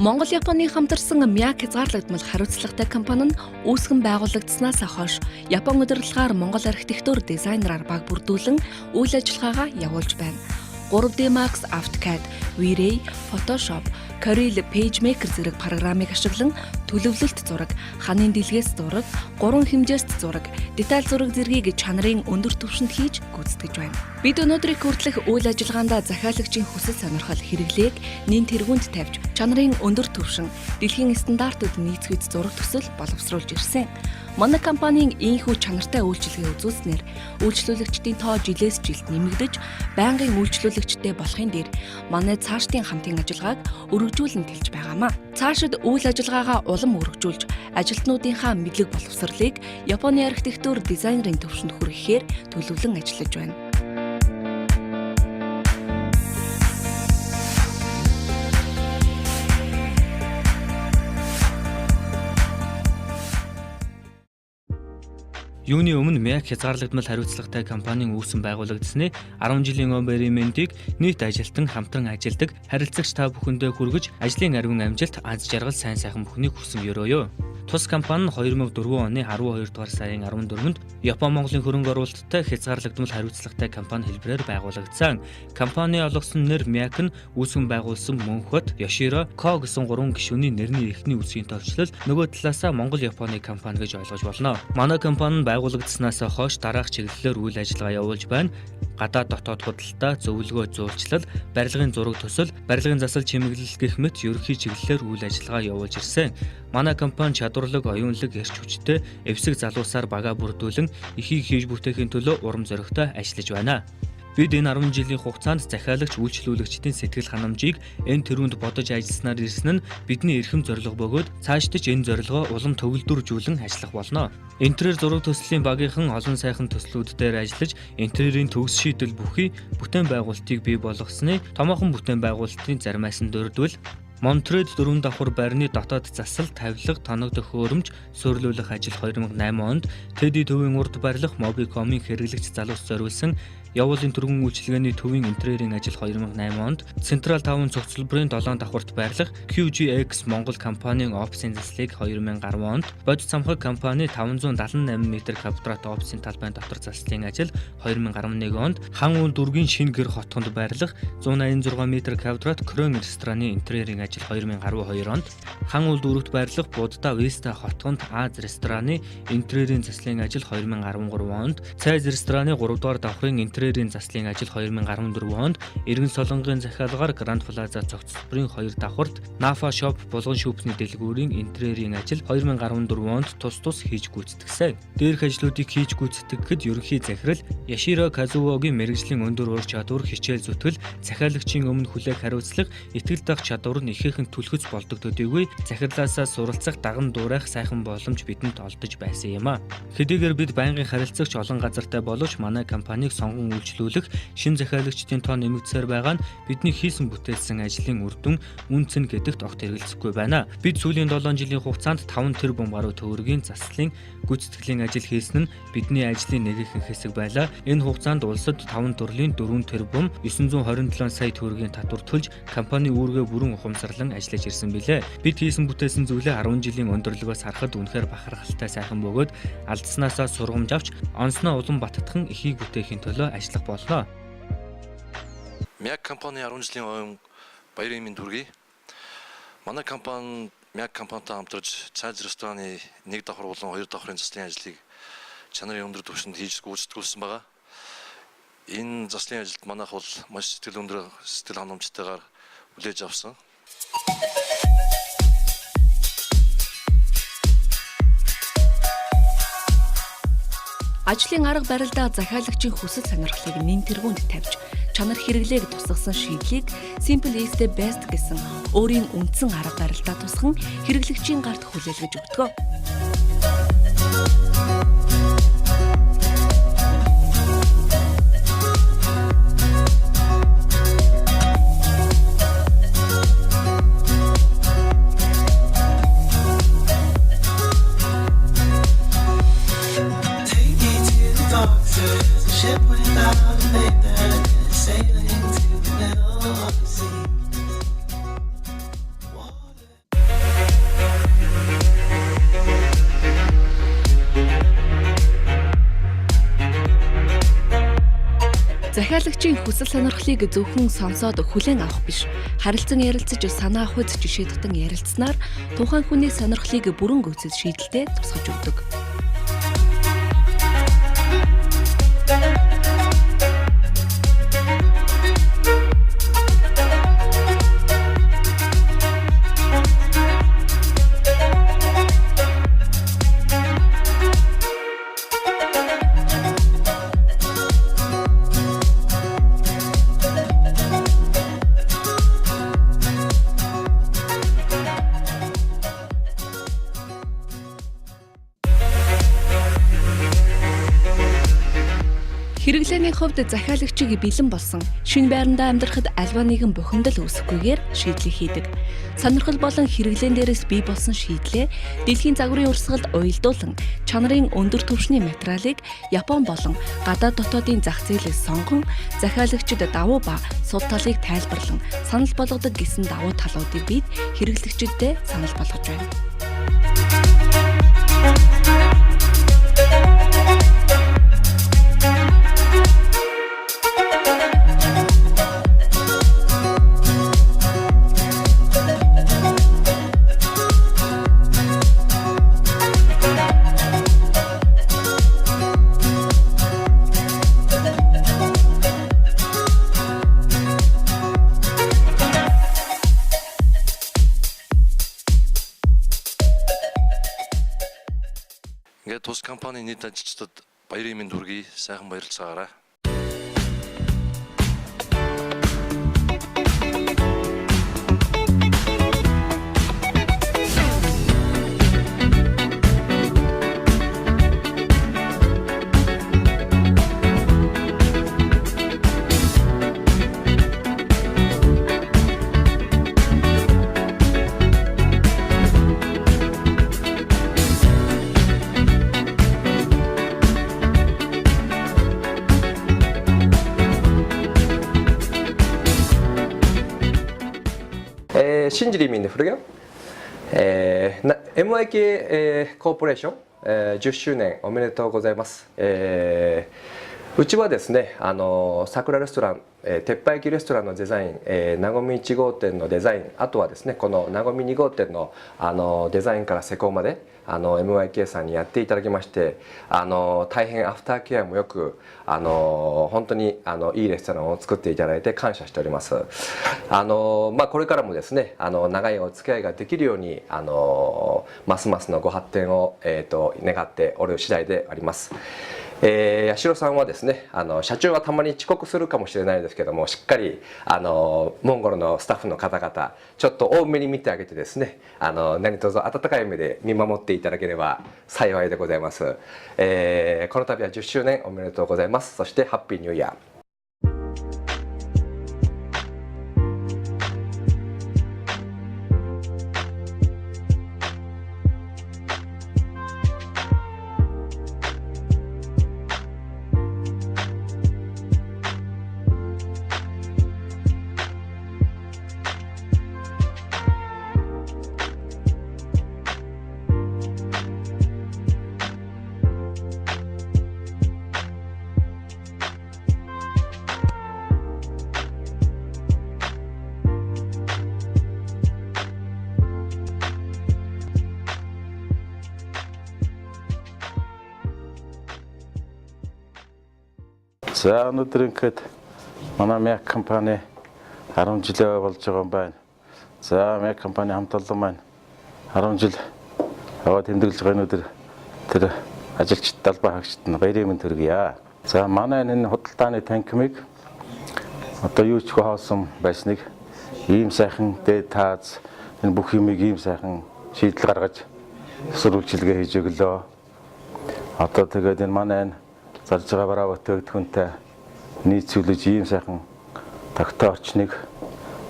Монгол-Японы хамтарсан МЯК хязгаарлагдмал хариуцлагатай компани нь үүсгэн байгуулагдсанаас хойш Япон удирдлагаар Монгол архитектур дизайнераар баг бүрдүүлэн үйл ажиллагаагаа явуулж байна. 3D Max, AutoCAD, V-Ray, Photoshop, Corel PageMaker зэрэг программыг ашиглан төлөвлөлт зураг, ханын дэлгээс зураг, 3 хэмжээст зураг, деталь зураг зэргийг чанарын өндөр түвшинд хийж гүйцэтгэж байна. Бид өнөөдрийн хүртэлх үйл ажиллагаанд захиалагчийн хүсэл сонирхол хэрэглээг нэн тэргуунд тавьж, чанарын өндөр түвшин, дэлхийн стандартууд нийцгүйц зураг төсөл боловсруулж ирсэн. Манай компанийн ийхүү чанартай үйлчилгээ үзүүлснээр үйлчлүүлэгчдийн тоо жилээс жилд нэмэгдэж, байнгын үйлчлүүлэгчтэй болохын дээр манай цаашдын хамтын ажиллагааг өргөжүүлэн тэлж байгаамаа. Цаашид үйл ажиллагаагаа улам өргөжүүлж, ажилтнуудынхаа мэдлэг боловсролыг Японы архитектур дизайнерын төвшөнд хүргэхээр төлөвлөн ажиллаж байна. Юуны өмнө МЯК хязгаарлагдмал хариуцлагатай компанийн үүсгэн байгуулагдсны 10 жилийн экспериментийг нийт ажилтан хамтран ажилдаг харилцагч та бүхэндээ хүргэж ажлын ариун амжилт, аз жаргал, сайн сайхан бүхнийг хүсэн ёрөөё. Тус компани нь 2004 оны 12 дугаар сарын 14-нд Япон-Монголын хөрөнгө оруулалттай хязгаарлагдмал хариуцлагатай компани хэлбэрээр байгуулагдсан. Компани олгосон нэр МЯК нь үүсгэн байгуулсан мөнхөд Yoshiro Ko гэсэн 3 гишүүний нэрний эхний үсгийн товчлол нөгөө талаасаа Монгол-Японы компани гэж ойлгож болно. Манай компани байгуулагдсанаас хойш дараах чиглэлээр үйл ажиллагаа явуулж байна. Гадаад дотоод худалдаа, зөвлөгөө зуулчлал, барилгын зураг төсөл, барилгын засал чимэглэл гэх мэт ерөнхий чиглэлээр үйл ажиллагаа явуулж ирсэн. Манай компани чадварлаг, оюунлаг, эрч хүчтэй, эвсэг залуусаар бага бүрдүүлэн эхийг хийж бүтээхийн төлөө урам зоригтой ажиллаж байна. Бид энэ 10 жилийн хугацаанд захиалагч үйлчлүүлэгчдийн сэтгэл ханамжийг энэ төрөнд бодож ажилласнаар ирсэн нь бидний эрхэм зорилго бөгөөд цаашдаж энэ зорилгоо улам төвлөрдүүлжүүлэн ажиллах болно. Интерьер зураг төслийн багийнхан олон сайхан төслүүд дээр ажиллаж, интерьерийн төгс шийдэл бүхий бүтээн байгуулалтыг бий болгосны томоохон бүтээн байгуулалтын заримаас нь дурдвал Монтред 4 давхар байрны дотоод засал, тавилга, тоног төхөөрөмж, суйрлуулах ажил 2008 онд Тэди төвийн урд барилах Mobicom-ийн хэрэглэгч залуус зориулсан явуулын түргэн үйлчилгээний төвийн интерьерийн ажил 2008 онд Централ Тавн цогцлборын 7 давхарт байрлах QGX Монгол компанийн офисын заслыг 2010 онд бодит самхаг компани 578 м квадрат офисын талбайн дотор заслын ажил 2011 онд хан үл дүүргийн шинэ гэр хотгонд байрлах 186 м квадрат Крон рестораны интерьерийн ажил 2012 онд хан үл дүүрэгт байрлах Будда Vista хотгонд Аз рестораны интерьерийн заслын ажил 2013 онд Цайз рестораны 3 дугаар давхрын интерьерийн заслын ажил 2014 онд Эргэн Солонгын захиалгаар Гранд Плаза цогцлборын 2 давхарт Nafa Shop булган шүүпний дэлгүүрийн интерьерийн ажил 2014 онд тус хийж гүйцэтгсэн. Дээрх ажлуудыг хийж гүйцэтгэхэд ерөнхий захирал Яширо Казувогийн мэргэжлийн өндөр ур чадвар, хичээл зүтгэл, захиалагчийн өмнө хүлээх хариуцлага, итгэл дах чадвар нь ихээхэн түлхэц болдог төдийгүй захирлаасаа суралцах, даган дуурайх сайхан боломж бидэнд олдож байсан юм а. Хэдийгээр бид байнгын харилцагч олон газартай боловч манай компанийг сонгон үйлчлүүлэх шин захиалагчдын тоо нэмэгдсээр байгаа нь бидний хийсэн бүтээсэн ажлын үр дүн үнц нь гэдэгт огт хэрэгэлцэхгүй байна. Бид сүүлийн 7 жилийн хугацаанд 5 тэрбум гаруй төгрөгийн заслын гүйцэтгэлийн ажил хийсэн нь бидний ажлын нэг их хэсэг байлаа. Энэ хугацаанд улсад 5 төрлийн 4 тэрбум 927 сая төгрөгийн татвар төлж компани үүргээ бүрэн ухамсарлан ажиллаж ирсэн билээ. Бид хийсэн бүтээсэн зүйлээ 10 жилийн өндөрлөгөөс харахад үнэхээр бахархалтай сайхан бөгөөд алдснаасаа сургамж авч онцноо улам баттган эхийг бүтээхийн төлөө ажиллах болно. МЯК компани 10 жилийн ойн баярын минь дүргий. Манай компани МЯК компанитай хамтарч Цайз рестораны 1 давхар болон 2 давхрын заслын ажлыг чанарын өндөр түвшинд хийж гүйцэтгүүлсэн байгаа. Энэ заслын ажилд манайх бол маш сэтгэл өндөр, сэтгэл ханамжтайгаар хүлээж авсан. Ажлын арга барилдаа захиалагчийн хүсэл сонирхлыг нэн тэргуунд тавьж, чанар хэрэглээг тусгасан шийдлийг Simple is the best гэсэн өөрийн үндсэн арга барилдаа тусган хэрэглэгчийн гарт хүлээлгэж өгдөг. Ship without a name, sailing to the middle of the sea. Water. Захиалагчийн хүсэл сонирхлыг зөвхөн сонсоод хүлээн авах биш, харилцан ярилцаж санаа ахуйц жишээ тутан ярилцсанаар тухайн хүний сонирхлыг бүрэн гүйцэд шийдэлтэй тусгаж өгдөг. Хэрэглээний хувьд захиалагчийг бэлэн болсон шинэ байрандаа амьдрахад альва нэгэн бухимдал үүсэхгүйгээр шийдлийг хийдэг. Сонирхол болон хэрэглээн дээрээс бий болсон шийдлээ дэлхийн загварын урсгалд уялдуулан чанарын өндөр түвшний материалыг Япон болон гадаад дотоодын зах зээлээс сонгон захиалагчид давуу ба сул талыг тайлбарлан санал болгодог гэсэн давуу талуудыг бид хэрэглэгчдэд санал болгож байна. Ингээд тус компани нийт ажилчдад баярын мэнд хүргэе. Сайхан баярлцаагаарай. 신지리민 프로그램 MYK コーポレーション10周年おめでとうございます。うちはですね、桜レストラン、鉄板焼きレストランのデザイン、なごみ1号店のデザイン、あとはですね、このなごみ2号店のデザインから施工までMYK さんにやっていただきまして、大変アフターケアもよく本当にいいレストランを作っていただいて感謝しております。これからもですね、長いお付き合いができるようにますますのご発展を願っておる次第であります。八代さんはですね、社長はたまに遅刻するかもしれないですけども、しっかりモンゴルのスタッフの方々ちょっと多めに見てあげてですね、何卒温かい目で見守っていただければ幸いでございます。この度は10周年おめでとうございます。そしてハッピーニューイヤー。За өнөөдөр ингээд манай MYK компани 10 жилээ болж байгаа юм байна. За MYK компани хамт олон маань 10 жил аваад тэмдэглэж байгаа өнөөдөр тэр ажилчид талбай хаагчид нь баярын мэнд хүргье. За манай энэ худалдааны танхимыг одоо юу ч хоосон байсныг ийм сайхан дээд тааз энэ бүх юмыг ийм сайхан шийдэл гаргаж сурвалжилгээ хийж өглөө. Одоо тэгээд энэ манай зарж байгаа бараа бүтээгдэхүүнтэй нийцүүлж ийм сайхан тогтоо орчныг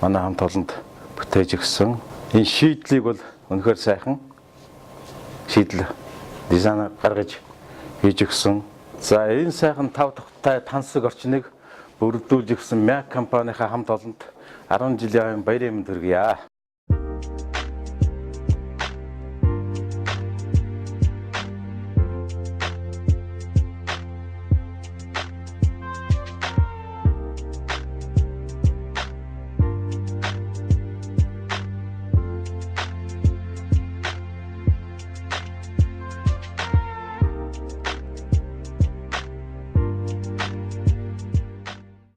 манай хамт олонд бүтээж өгсөн. Энэ шийдлийг бол үнэхээр сайхан шийдэл дизайн гаргаж хийж өгсөн. За энэ сайхан тав тогттой тансаг орчныг бүрдүүлж өгсөн MYK компанийнхаа хамт олонд 10 жилийн баярын мэнд хүргье.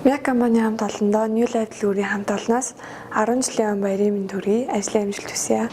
Мяк компани хамт олондоо New Life Lure-ийн хамт олноос 10 жилийн өмнө баярын мэнд хүргэе. Ажлын амжилт хүсье.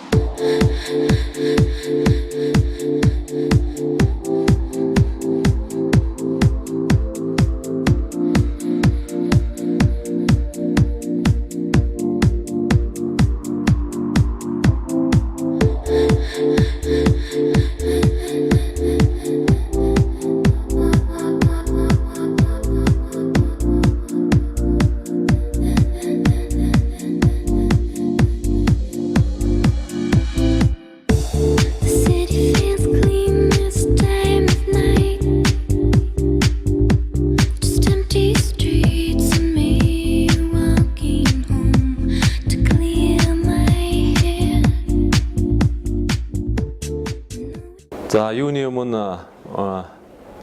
За юуны өмнө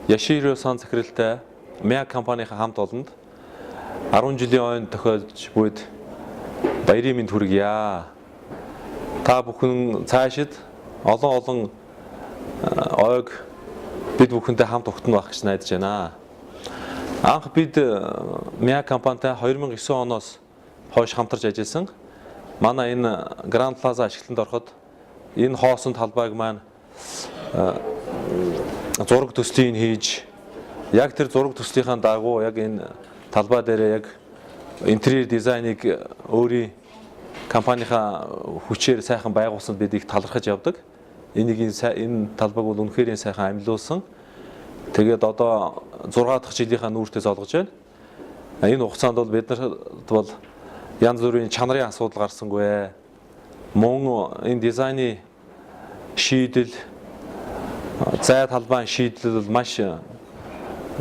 Яширо сан захиралтай Мяк компанийн хамт олонд 10 жилийн ойн тохиолж буйд баярын мэнд хүргье. Та бүхэн цаашид олон ойг бид бүхэнтэй хамт угтана байх гэж найдаж байна. Анх бид Мяк компанитай 2009 оноос хойш хамтарч ажилласан. Манай энэ Grand Plaza ашиглалтанд ороход энэ хоосон талбайг маань зураг төслийг хийж яг тэр зураг төслийнхаа дагуу яг энэ талбай дээр яг интерьер дизайныг өөрийн компанийнхаа хүчээр сайхан байгуулсанд бид их талархаж явдаг. Энэ талбайг бол үнэхээр сайхан амьлуулсан. Тэгээд одоо 6 дахь жилийнхаа нүүртээ золгож байна. Энэ хугацаанд бол бид нарт бол янз бүрийн чанарын асуудал гарсангүй. Мөн энэ дизайны шийдэл зай талбайн шийдэл бол маш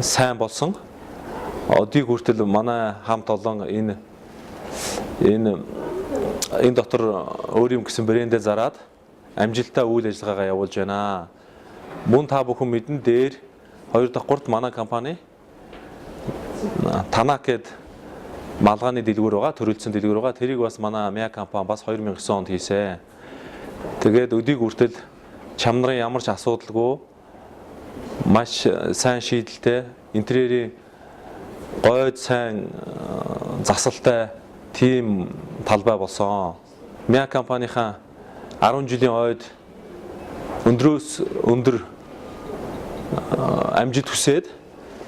сайн болсон. Одыг хүртэл манай хамт олон энэ дотор өөр юм гэсэн брэндээ зараад амжилттай үйл ажиллагаагаа явуулж байна. Мөн та бүхэн мэдэн дээр 2 дахь 3-т манай компани Танак гэд малгайны дэлгүүр байгаа, төрөлцсөн дэлгүүр байгаа. Тэрийг бас манай Мяк компани бас 2009 онд хийсэн. Тэгээд өдийг хүртэл чам нарын ямар ч асуудалгүй маш сайн шийдэлтэй интерьерийн гойд сайн засалтай тим талбай болсон. Мяк компанийнхаа 10 жилийн ойд өндрөөс өндөр амжилт хүсээд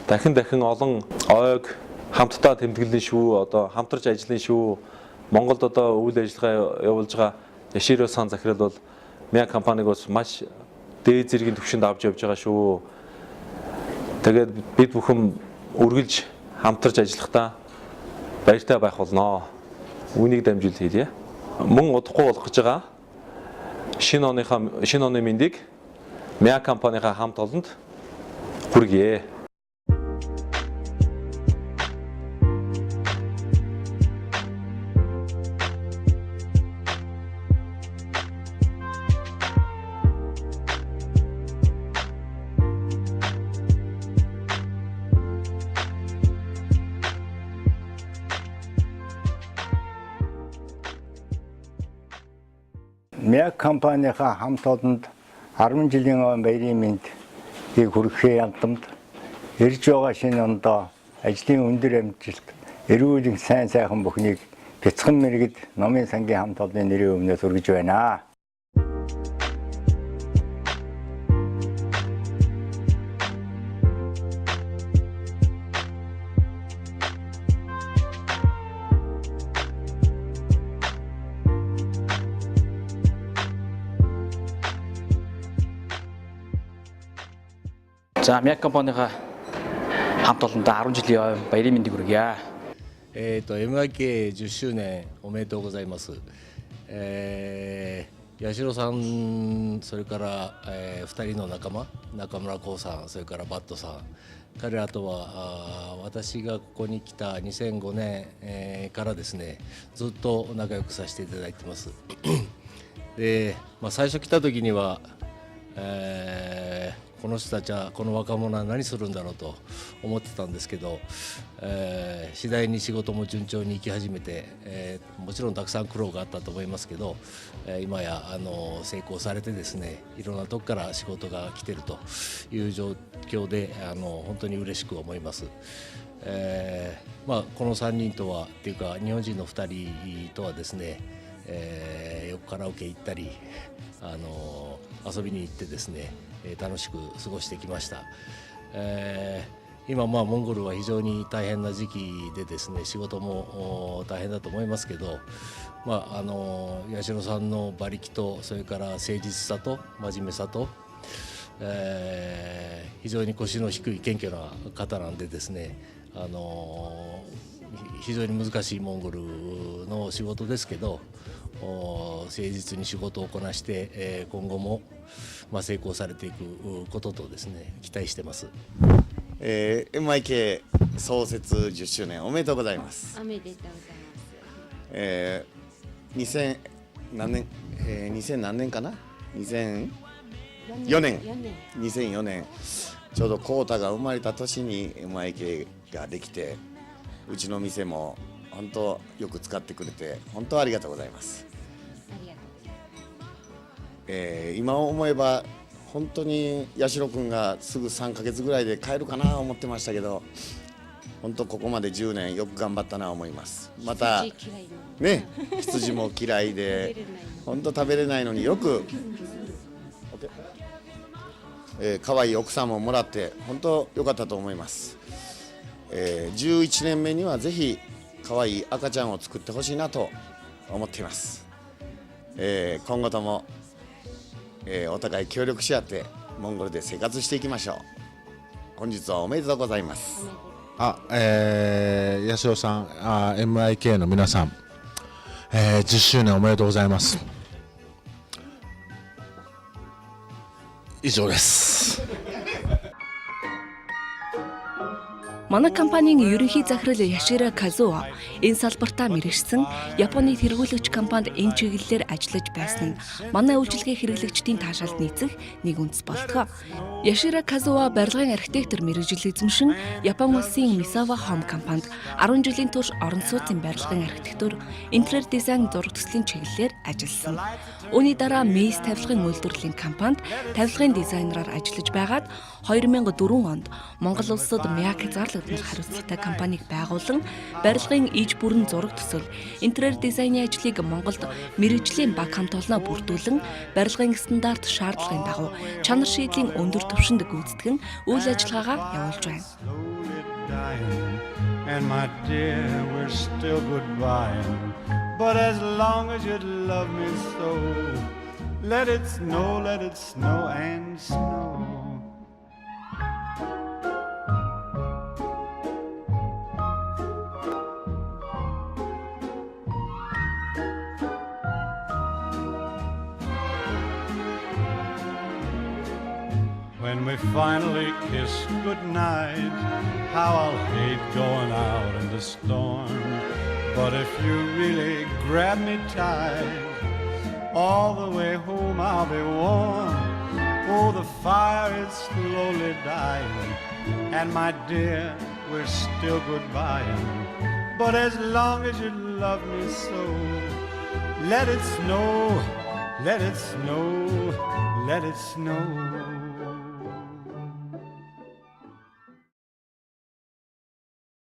дахин олон ойг хамтдаа тэмдэглэн шүү, одоо хамтарч ажиллана шүү. Монголд одоо үйл ажиллагаа явуулж байгаа Яширо сан захирал бол Мяк компаниг бас маш дээд зэргийн түвшинд авч явж байгаа шүү. Тэгээд бид бүхэн үргэлж хамтарч ажиллахдаа баяртай байх болно. Үүнийг дамжуул хийлье. Мөн удахгүй болох гэж байгаа шинэ оны мэндийг Мяк компанийнхаа хамт олонд хүргье. Мяк компанийнхаа хамт олонд 10 жилийн өмнө баярын мэндийг хүргэхээ ямтамд ирж байгаа шинэ ондоо ажлын өндөр амжилт, эрүүл сайхан бүхнийг бяцхан мэрэгд номын сангийн хамт олонны нэрийн өмнөөс хүргэж байна. За Мяк компанийнхаа хамт олондоо 10 жилийн өмнө баярын мэндийг хүргье. MIK 10周年おめでとうございます。八代さん、それから、2人の仲間、中村光さん、それからバットさん、彼らとは私がここに来た2005年、からですね、ずっと仲良くさせていただいてます。で、最初来た時には、この人たちはこの若者は何するんだろうと思ってたんですけど、次第に仕事も順調にいき始めて、もちろんたくさん苦労があったと思いますけど、今や成功されてですね、いろんなとこから仕事が来てるという状況で本当に嬉しく思います。この3人とはっていうか日本人の2人とはですね、よくカラオケ行ったり遊びに行ってですね、楽しく過ごしてきました。今モンゴルは非常に大変な時期でですね、仕事も大変だと思いますけど、八代さんの馬力とそれから誠実さと真面目さと、非常に腰の低い謙虚な方なんでですね、非常に難しいモンゴルの仕事ですけど、誠実に仕事をこなして、今後も成功されていくこととですね期待してます。MIK 創設10周年おめでとうございます。おめでとうございます。2000何年かな、2004年ちょうどコータが生まれた年に MIK ができて、うちの店も本当よく使ってくれて本当ありがとうございます。今思えば本当に八代君がすぐ3ヶ月ぐらいで帰るかな思ってましたけど、本当ここまで10年よく頑張ったな思います。またね、羊も嫌いで本当食べれないのによく可愛い奥さんももらって本当良かったと思います。11年目にはぜひ可愛い赤ちゃんを作ってほしいなと思っています。今後とも、お互い協力し合ってモンゴルで生活していきましょう。本日はおめでとうございます。八代さん、MIK の皆さん、10周年おめでとうございます。以上です。 Манай компанийн ерөнхий захирал Яшира Казуо энэ салбартаа мэргэшсэн Японы тэргүүлэгч компанид энэ чиглэлээр ажиллаж байсан нь манай үйлчилгээ хэрэглэгчдийн таашаалд нийцэх нэг үндэс болтгоо. Яшира Казуо барилгын архитектор мэргэжил эзэмшин Япон улсын Misawa Home компанид 10 жилийн турш орон сууцын барилгын архитектур, интерьер дизайн зураг төслийн чиглэлээр ажилласан. Үүний дараа Maze тавилгын үйлдвэрлэлийн компанид тавилгын дизайнераар ажиллаж байгаад 2004 онд Монгол улсад Miyake зарлагдмал хариуцлагатай компанийг байгуулан барилгын иж бүрэн зураг төсөл, интерьер дизайны ажлыг Монголд мэргэжлийн баг хамт олноо бүрдүүлэн барилгын стандарт шаардлагын дагуу чанар шийдлийн өндөр түвшинд гүйцэтгэн үйл ажиллагаагаа явуулж байна. And my dear, we're still goodbye. But as long as you love me so, let it snow and snow. When we finally kiss goodnight, how I'll hate going out in the storm. But if you really grab me tight, all the way home I'll be warm. Oh, the fire is slowly dying, and my dear, we're still goodbying. But as long as you love me so, let it snow, let it snow, let it snow.